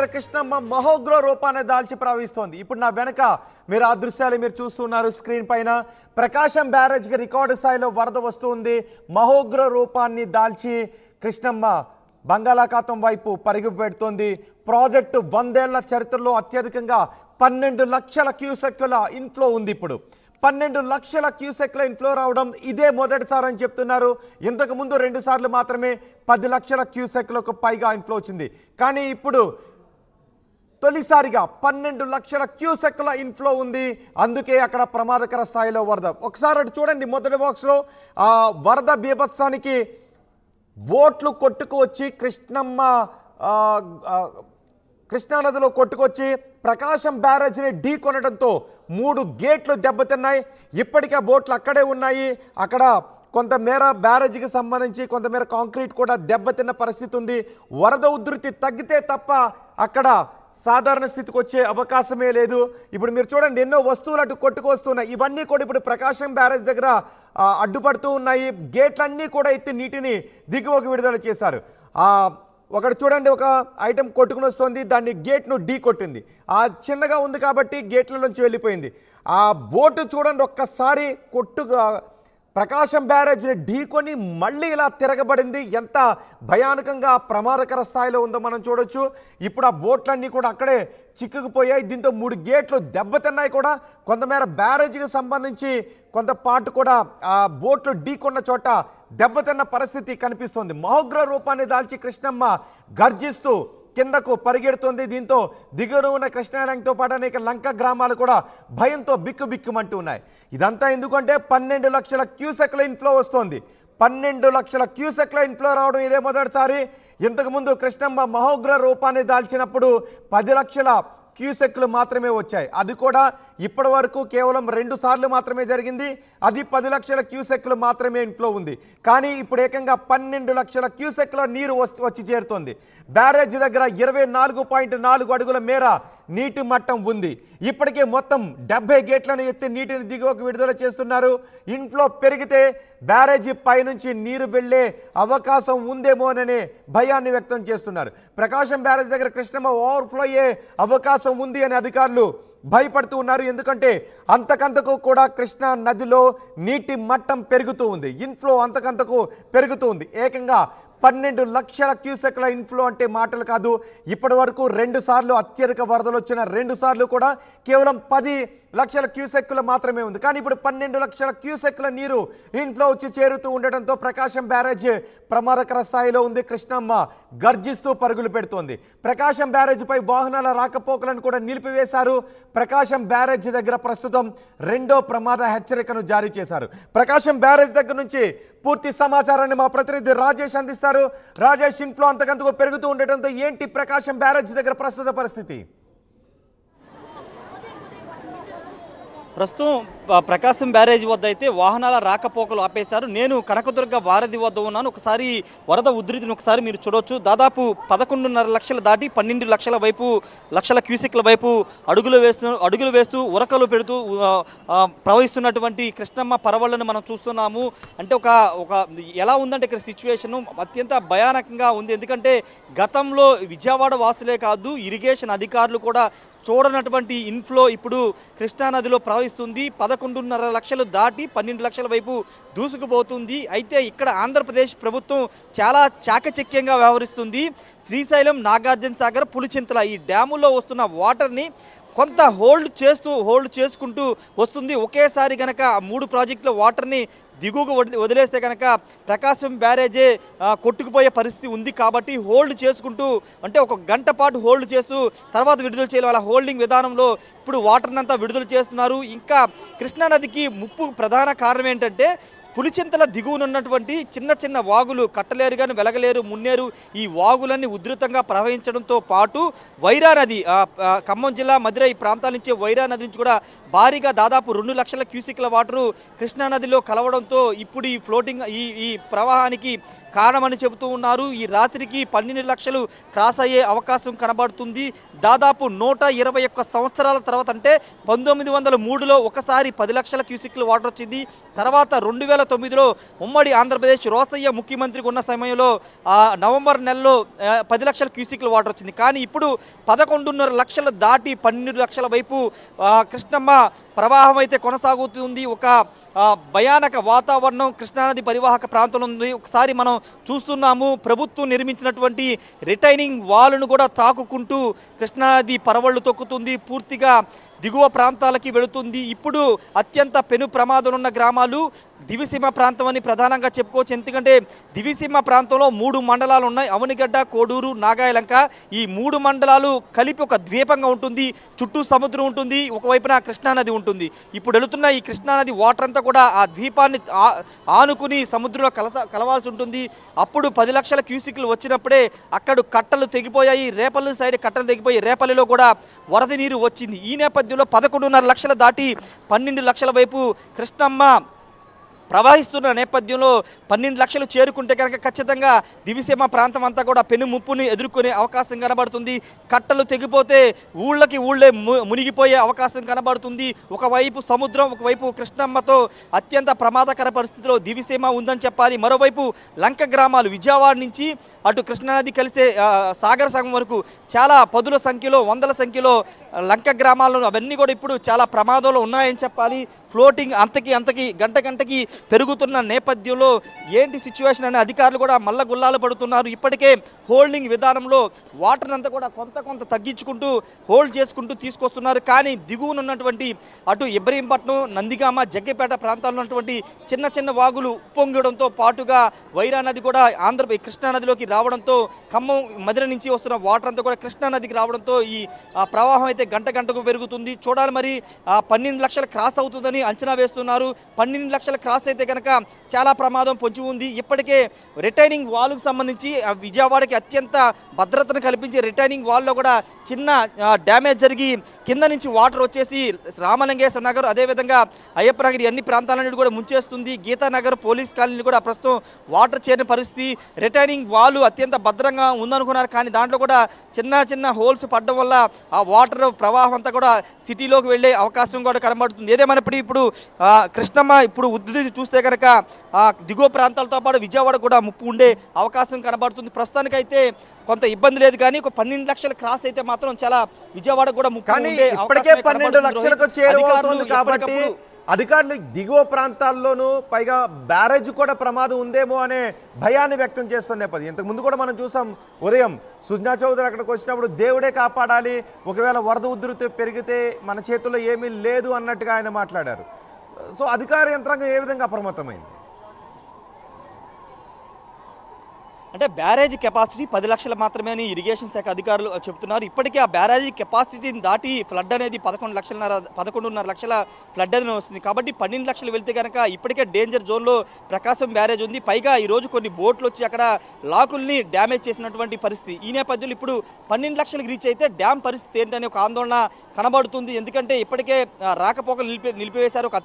దగ్గర కృష్ణమ్మ మహోగ్ర రూపాన్ని దాల్చి ప్రవహిస్తోంది. ఇప్పుడు నా వెనక మీరు ఆ దృశ్యాలు మీరు చూస్తున్నారు స్క్రీన్ పైన. ప్రకాశం బ్యారేజ్కి రికార్డు స్థాయిలో వరద వస్తుంది. మహోగ్ర రూపాన్ని దాల్చి కృష్ణమ్మ బంగాళాఖాతం వైపు పరుగు పెడుతోంది. ప్రాజెక్టు 100 ఏళ్ల చరిత్రలో అత్యధికంగా 12 లక్షల క్యూసెక్కుల ఇన్ఫ్లో ఉంది. ఇప్పుడు 12 లక్షల క్యూసెక్ల ఇన్ఫ్లో రావడం ఇదే మొదటిసారి అని చెప్తున్నారు. ఇంతకు ముందు 2 సార్లు మాత్రమే 10 లక్షల క్యూసెక్లకు పైగా ఇన్ఫ్లో వచ్చింది. కానీ ఇప్పుడు తొలిసారిగా 12 లక్షల క్యూసెక్ల ఇన్ఫ్లో ఉంది. అందుకే అక్కడ ప్రమాదకర స్థాయిలో వరద. ఒకసారి అటు చూడండి, మొదటి బాక్స్లో ఆ వరద బీభత్సానికి బోట్లు కొట్టుకు వచ్చి కృష్ణానదిలో కొట్టుకొచ్చి ప్రకాశం బ్యారేజ్ని ఢీ కొనడంతో 3 గేట్లు దెబ్బతిన్నాయి. ఇప్పటికే బోట్లు అక్కడే ఉన్నాయి. అక్కడ కొంతమేర బ్యారేజ్కి సంబంధించి కొంతమేర కాంక్రీట్ కూడా దెబ్బతిన్న పరిస్థితి ఉంది. వరద ఉధృతి తగ్గితే తప్ప అక్కడ సాధారణ స్థితికి వచ్చే అవకాశమే లేదు. ఇప్పుడు మీరు చూడండి, ఎన్నో వస్తువులు అటు కొట్టుకొస్తున్నాయి. ఇవన్నీ కూడా ఇప్పుడు ప్రకాశం బ్యారేజ్ దగ్గర అడ్డుపడుతూ ఉన్నాయి. గేట్లన్నీ కూడా ఎత్తి నీటిని దిగువకు విడుదల చేశారు. ఒకటి చూడండి, ఒక ఐటెం కొట్టుకుని వస్తుంది, దాన్ని గేట్ను ఢీ కొట్టింది. చిన్నగా ఉంది కాబట్టి గేట్ల నుంచి వెళ్ళిపోయింది. ఆ బోటు చూడండి, ఒక్కసారి ప్రకాశం బ్యారేజ్ని ఢీకొని మళ్ళీ ఇలా తిరగబడింది. ఎంత భయానకంగా ప్రమాదకర స్థాయిలో ఉందో మనం చూడొచ్చు. ఇప్పుడు ఆ బోట్లన్నీ కూడా అక్కడే చిక్కుకుపోయాయి. దీంతో 3 గేట్లు దెబ్బతిన్నాయి కూడా. కొంతమేర బ్యారేజ్కి సంబంధించి కొంత పాటు కూడా ఆ బోట్లు ఢీకొన్న చోట దెబ్బతిన్న పరిస్థితి కనిపిస్తోంది. మహోగ్ర రూపాన్ని దాల్చి కృష్ణమ్మ గర్జిస్తూ కిందకు పరిగెడుతోంది. దీంతో దిగువన ఉన్న కృష్ణాలంకతో పాటు అనేక లంక గ్రామాలు కూడా భయంతో బిక్కుబిక్కుమంటూ ఉన్నాయి. ఇదంతా ఎందుకంటే 12 లక్షల క్యూసెక్ల ఇన్ఫ్లో వస్తోంది. 12 లక్షల క్యూసెక్ల ఇన్ఫ్లో రావడం ఇదే మొదటిసారి. ఇంతకుముందు కృష్ణమ్మ మహోగ్ర రూపాన్ని దాల్చినప్పుడు 10 లక్షల క్యూసెక్లు మాత్రమే వచ్చాయి. అది కూడా ఇప్పటి వరకు కేవలం 2 సార్లు మాత్రమే జరిగింది. అది 10 లక్షల క్యూసెక్లు మాత్రమే ఇన్ఫ్లో ఉంది. కానీ ఇప్పుడు ఏకంగా 12 లక్షల క్యూసెక్ల నీరు వచ్చి చేరుతోంది. బ్యారేజ్ దగ్గర 24.4 అడుగుల మేర నీటి మట్టం ఉంది. ఇప్పటికే మొత్తం 70 గేట్లను ఎత్తి నీటిని దిగువకు విడుదల చేస్తున్నారు. ఇన్ఫ్లో పెరిగితే బ్యారేజీ పైనుంచి నీరు వెళ్లే అవకాశం ఉందేమోననే భయాన్ని వ్యక్తం చేస్తున్నారు. ప్రకాశం బ్యారేజ్ దగ్గర కృష్ణమ్మ ఓవర్ఫ్లో అయ్యే అవకాశం ఉంది అని అధికారులు భయపడుతూ ఉన్నారు. ఎందుకంటే అంతకంతకు కూడా కృష్ణా నదిలో నీటి మట్టం పెరుగుతూ ఉంది. ఇన్ఫ్లో అంతకంతకు పెరుగుతూ ఉంది. ఏకంగా 12 లక్షల క్యూసెక్ల ఇన్ఫ్లో అంటే మాటలు కాదు. ఇప్పటి వరకు 2 సార్లు అత్యధిక వరదలు వచ్చిన 2 సార్లు కూడా కేవలం 10 లక్షల క్యూసెక్లు మాత్రమే ఉంది. కానీ ఇప్పుడు 12 లక్షల క్యూసెక్ల నీరు ఇన్ఫ్లో వచ్చి చేరుతూ ఉండటంతో ప్రకాశం బ్యారేజ్ ప్రమాదకర స్థాయిలో ఉంది. కృష్ణమ్మ గర్జిస్తూ పరుగులు పెడుతోంది. ప్రకాశం బ్యారేజ్ పై వాహనాల రాకపోకలను కూడా నిలిపివేశారు. ప్రకాశం బ్యారేజ్ దగ్గర ప్రస్తుతం 2వ ప్రమాద హెచ్చరికను జారీ చేశారు. ప్రకాశం బ్యారేజ్ దగ్గర నుంచి పూర్తి సమాచారాన్ని మా ప్రతినిధి రాజేష్ అందిస్తారు. రాజేష్, ఇన్ఫ్లో అంతకంతకు పెరుగుతూ ఉండటంతో ఏంటి ప్రకాశం బ్యారేజ్ దగ్గర ప్రస్తుత పరిస్థితి? ప్రస్తుతం ప్రకాశం బ్యారేజ్ వద్ద అయితే వాహనాల రాకపోకలు ఆపేశారు. నేను కనకదుర్గ వారధి వద్ద ఉన్నాను. ఒకసారి వరద ఉధృతిని ఒకసారి మీరు చూడవచ్చు. దాదాపు 11.5 లక్షలు దాటి 12 లక్షల క్యూసెక్ల వైపు అడుగులు వేస్తూ ఉరకలు పెడుతూ ప్రవహిస్తున్నటువంటి కృష్ణమ్మ పరవళ్లను మనం చూస్తున్నాము. అంటే ఒక ఎలా ఉందంటే ఇక్కడ సిచ్యువేషను అత్యంత భయానకంగా ఉంది. ఎందుకంటే గతంలో విజయవాడ వాసులే కాదు, ఇరిగేషన్ అధికారులు కూడా చూడనటువంటి ఇన్ఫ్లో ఇప్పుడు కృష్ణానదిలో ప్రవహిస్తుంది. 11.5 లక్షలు దాటి 12 లక్షల వైపు దూసుకుపోతుంది. అయితే ఇక్కడ ఆంధ్రప్రదేశ్ ప్రభుత్వం చాలా చాకచక్యంగా వ్యవహరిస్తుంది. శ్రీశైలం, నాగార్జున సాగర్, పులిచింతల ఈ డ్యాముల్లో వస్తున్న వాటర్ని కొంత హోల్డ్ చేసుకుంటూ వస్తుంది. ఒకేసారి కనుక 3 ప్రాజెక్టుల వాటర్ని దిగువకు వదిలేస్తే కనుక ప్రకాశం బ్యారేజే కొట్టుకుపోయే పరిస్థితి ఉంది. కాబట్టి హోల్డ్ చేసుకుంటూ, అంటే 1 గంట పాటు హోల్డ్ చేస్తూ తర్వాత విడుదల చేయాలి. వాళ్ళ హోల్డింగ్ విధానంలో ఇప్పుడు వాటర్ని అంతా విడుదల చేస్తున్నారు. ఇంకా కృష్ణానదికి ముప్పు ప్రధాన కారణం ఏంటంటే పులిచింతల దిగువనున్నటువంటి చిన్న వాగులు కట్టలేరు కానీ వెలగలేరు, మున్నేరు ఈ వాగులన్నీ ఉధృతంగా ప్రవహించడంతో పాటు వైరా నది, ఖమ్మం జిల్లా మధిర ఈ ప్రాంతాల నుంచి వైరా నది నుంచి కూడా భారీగా దాదాపు 2 లక్షల క్యూసెక్ల వాటరు కృష్ణానదిలో కలవడంతో ఇప్పుడు ఈ ఫ్లోటింగ్ ఈ ప్రవాహానికి కారణమని చెబుతూ ఉన్నారు. ఈ రాత్రికి 12 లక్షలు క్రాస్ అయ్యే అవకాశం కనబడుతుంది. దాదాపు 121 సంవత్సరాల తర్వాత, అంటే 1903లో ఒకసారి 10 లక్షల క్యూసెక్ల వాటర్ వచ్చింది. తర్వాత 2000 2009లో ఉమ్మడి ఆంధ్రప్రదేశ్ రోసయ్య ముఖ్యమంత్రిగా ఉన్న సమయంలో నవంబర్ నెలలో 10 లక్షల క్యూసిక్ల వాటర్ వచ్చింది. కానీ ఇప్పుడు 11.5 లక్షలు దాటి 12 లక్షల వైపు కృష్ణమ్మ ప్రవాహం అయితే కొనసాగుతుంది. ఒక భయానక వాతావరణం కృష్ణానది పరివాహక ప్రాంతంలో ఉంది. ఒకసారి మనం చూస్తున్నాము, ప్రభుత్వం నిర్మించినటువంటి రిటైనింగ్ వాల్ను కూడా తాకుకుంటూ కృష్ణానది పరవళ్లు తొక్కుతుంది, పూర్తిగా దిగువ ప్రాంతాలకి వెళుతుంది. ఇప్పుడు అత్యంత పెను ప్రమాదం ఉన్న గ్రామాలు దివిసీమ ప్రాంతం అని ప్రధానంగా చెప్పుకోవచ్చు. ఎందుకంటే దివిసీమ ప్రాంతంలో 3 మండలాలు ఉన్నాయి. అవనిగడ్డ, కోడూరు, నాగాయలంక. ఈ 3 మండలాలు కలిపి ఒక ద్వీపంగా ఉంటుంది. చుట్టూ సముద్రం ఉంటుంది, ఒకవైపున కృష్ణానది ఉంటుంది. ఇప్పుడు వెళుతున్న ఈ కృష్ణానది వాటర్ అంతా కూడా ఆ ద్వీపాన్ని ఆనుకుని సముద్రంలో కలవాల్సి ఉంటుంది. అప్పుడు 10 లక్షల క్యూసిక్లు వచ్చినప్పుడే అక్కడ కట్టలు తెగిపోయాయి. రేపల్లి సైడ్ కట్టలు తెగిపోయి రేపల్లిలో కూడా వరద నీరు వచ్చింది. ఈ నేపథ్యంలో 11.5 లక్షలు దాటి 12 లక్షల వైపు కృష్ణమ్మ ప్రవహిస్తున్న నేపథ్యంలో 12 లక్షలు చేరుకుంటే కనుక ఖచ్చితంగా దివిసీమ ప్రాంతం అంతా కూడా పెను ముప్పుని ఎదుర్కొనే అవకాశం కనబడుతుంది. కట్టలు తెగిపోతే ఊళ్ళకి ఊళ్ళే మునిగిపోయే అవకాశం కనబడుతుంది. ఒకవైపు సముద్రం, ఒకవైపు కృష్ణమ్మతో అత్యంత ప్రమాదకర పరిస్థితిలో దివిసీమ ఉందని చెప్పాలి. మరోవైపు లంక గ్రామాలు విజయవాడ నుంచి అటు కృష్ణానది కలిసే సాగర సంగం వరకు చాలా పదుల సంఖ్యలో, వందల సంఖ్యలో లంక గ్రామాలను అవన్నీ కూడా ఇప్పుడు చాలా ప్రమాదంలో ఉన్నాయని చెప్పాలి. ఫ్లోటింగ్ అంతకి గంటకి పెరుగుతున్న నేపథ్యంలో ఏంటి సిచ్యువేషన్ అనే అధికారులు కూడా మల్లగుల్లాలు పడుతున్నారు. ఇప్పటికే హోల్డింగ్ విధానంలో వాటర్ అంతా కూడా కొంత తగ్గించుకుంటూ హోల్డ్ చేసుకుంటూ తీసుకొస్తున్నారు. కానీ దిగువన ఉన్నటువంటి అటు ఇబ్రహీంపట్నం, నందిగామ, జగ్గపేట ప్రాంతాల్లో ఉన్నటువంటి చిన్న వాగులు ఉప్పొంగడంతో పాటుగా వైరా నది కూడా కృష్ణానదిలోకి రావడంతో ఖమ్మం, మదిర నుంచి వస్తున్న వాటర్ అంతా కూడా కృష్ణానదికి రావడంతో ఈ ప్రవాహం అయితే గంటకు పెరుగుతుంది. చూడాలి మరి 12 లక్షలు క్రాస్ అవుతుందని అంచనా వేస్తున్నారు. 12 లక్షల క్రాస్ అయితే కనుక చాలా ప్రమాదం పొంచి ఉంది. ఇప్పటికే రిటైనింగ్ వాల్కు సంబంధించి విజయవాడకి అత్యంత భద్రతను కల్పించే రిటైనింగ్ వాల్లో కూడా చిన్న డ్యామేజ్ జరిగి కింద నుంచి వాటర్ వచ్చేసి రామలింగేశ్వర నగర్, అదేవిధంగా అయ్యప్ప నగర్ అన్ని ప్రాంతాలన్నిటి కూడా ముంచేస్తుంది. గీతానగర్ పోలీస్ కాలనీ కూడా ప్రస్తుతం వాటర్ చేరిన పరిస్థితి. రిటైనింగ్ వాల్ అత్యంత భద్రంగా ఉందనుకున్నారు, కానీ దాంట్లో కూడా చిన్న హోల్స్ పడడం వల్ల ఆ వాటర్ ప్రవాహం అంతా కూడా సిటీలోకి వెళ్ళే అవకాశం కూడా కనబడుతుంది. ఏదేమైనప్పుడు ఇప్పుడు కృష్ణమ్మ ఇప్పుడు ఉద్ధృతి చూస్తే కనుక దిగువ ప్రాంతాలతో పాటు విజయవాడ కూడా ముప్పు ఉండే అవకాశం కనబడుతుంది. ప్రస్తుతానికైతే కొంత ఇబ్బంది లేదు, కానీ ఒక 12 లక్షల క్రాస్ అయితే మాత్రం చాలా విజయవాడ కూడా ముప్పు ఉండే ఇప్పటికే 12 లక్షలకు చేరువవుతుంది. కాబట్టి అధికారులు దిగువ ప్రాంతాల్లోనూ పైగా బ్యారేజ్ కూడా ప్రమాదం ఉందేమో అనే భయాన్ని వ్యక్తం చేస్తున్న నేపథ్యం. ఇంతకు ముందు కూడా మనం చూసాం, ఉదయం సుజనా చౌదరి అక్కడికి వచ్చినప్పుడు దేవుడే కాపాడాలి, ఒకవేళ వరద ఉధృతి పెరిగితే మన చేతుల్లో ఏమీ లేదు అన్నట్టుగా ఆయన మాట్లాడారు. సో అధికార యంత్రాంగం ఏ విధంగా అప్రమత్తమైంది? అంటే బ్యారేజ్ కెపాసిటీ 10 లక్షలు మాత్రమే అని ఇరిగేషన్ శాఖ అధికారులు చెప్తున్నారు. ఇప్పటికే ఆ బ్యారేజ్ కెపాసిటీని దాటి ఫ్లడ్ అనేది 11.5 లక్షల ఫ్లడ్ అనేది వస్తుంది. కాబట్టి 12 లక్షలు వెళ్తే కనుక ఇప్పటికే డేంజర్ జోన్లో ప్రకాశం బ్యారేజ్ ఉంది. పైగా ఈరోజు కొన్ని బోట్లు వచ్చి అక్కడ లాకుల్ని డ్యామేజ్ చేసినటువంటి పరిస్థితి. ఈ నేపథ్యంలో ఇప్పుడు 12 లక్షలకు రీచ్ అయితే డ్యామ్ పరిస్థితి ఏంటనే ఒక ఆందోళన కనబడుతుంది. ఎందుకంటే ఇప్పటికే రాకపోకలు నిలిపివేశారు. ఒక